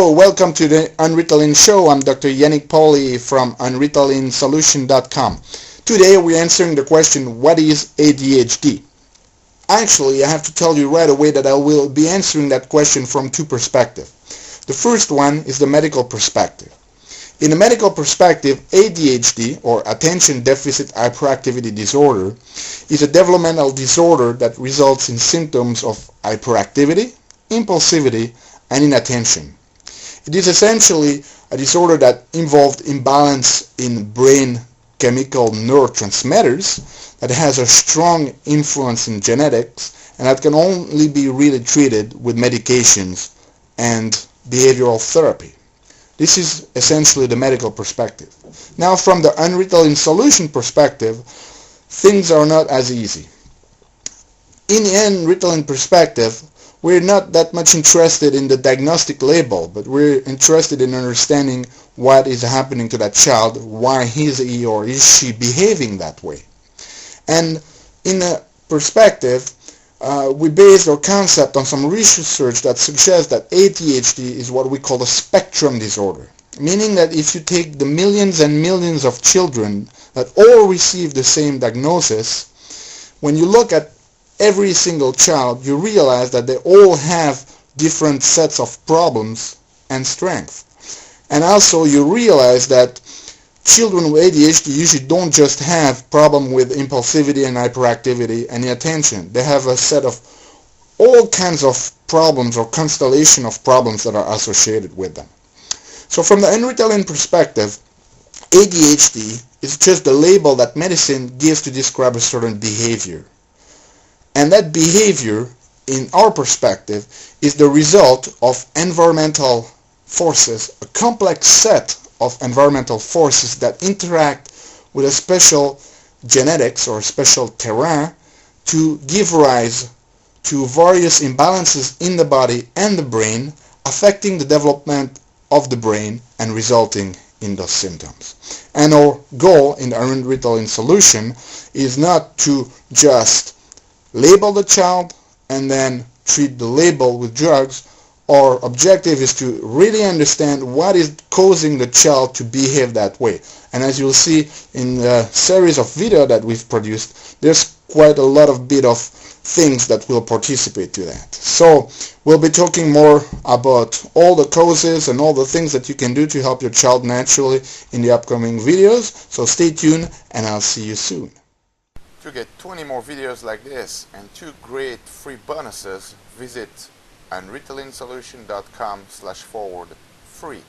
Hello, welcome to the Unritalin Show. I'm Dr. Yannick Pauly from unritalinsolution.com. Today we're answering the question, what is ADHD? Actually, I have to tell you right away that I will be answering that question from two perspectives. The first one is the medical perspective. In the medical perspective, ADHD, or Attention Deficit Hyperactivity Disorder, is a developmental disorder that results in symptoms of hyperactivity, impulsivity, and inattention. It is essentially a disorder that involved imbalance in brain chemical neurotransmitters that has a strong influence in genetics and that can only be really treated with medications and behavioral therapy. This is essentially the medical perspective. Now, from the Unritalin solution perspective, things are not as easy. In the Unritalin perspective, we're not that much interested in the diagnostic label, but we're interested in understanding what is happening to that child, why is he or is she behaving that way. And in a perspective, we base our concept on some research that suggests that ADHD is what we call a spectrum disorder, meaning that if you take the millions and millions of children that all receive the same diagnosis, when you look at every single child, you realize that they all have different sets of problems and strengths. And also you realize that children with ADHD usually don't just have problem with impulsivity and hyperactivity and inattention. They have a set of all kinds of problems or constellation of problems that are associated with them. So from the Unritalin perspective, ADHD is just the label that medicine gives to describe a certain behavior. And that behavior, in our perspective, is the result of environmental forces, a complex set of environmental forces that interact with a special genetics or special terrain to give rise to various imbalances in the body and the brain, affecting the development of the brain and resulting in those symptoms. And our goal in the Unritalin solution is not to just label the child and then treat the label with drugs. Our objective is to really understand what is causing the child to behave that way. And as you'll see in the series of video that we've produced, there's quite a lot of bit of things that will participate to that. So we'll be talking more about all the causes and all the things that you can do to help your child naturally in the upcoming videos. So stay tuned and I'll see you soon. To get 20 more videos like this and 2 great free bonuses, visit unritalinsolution.com/free.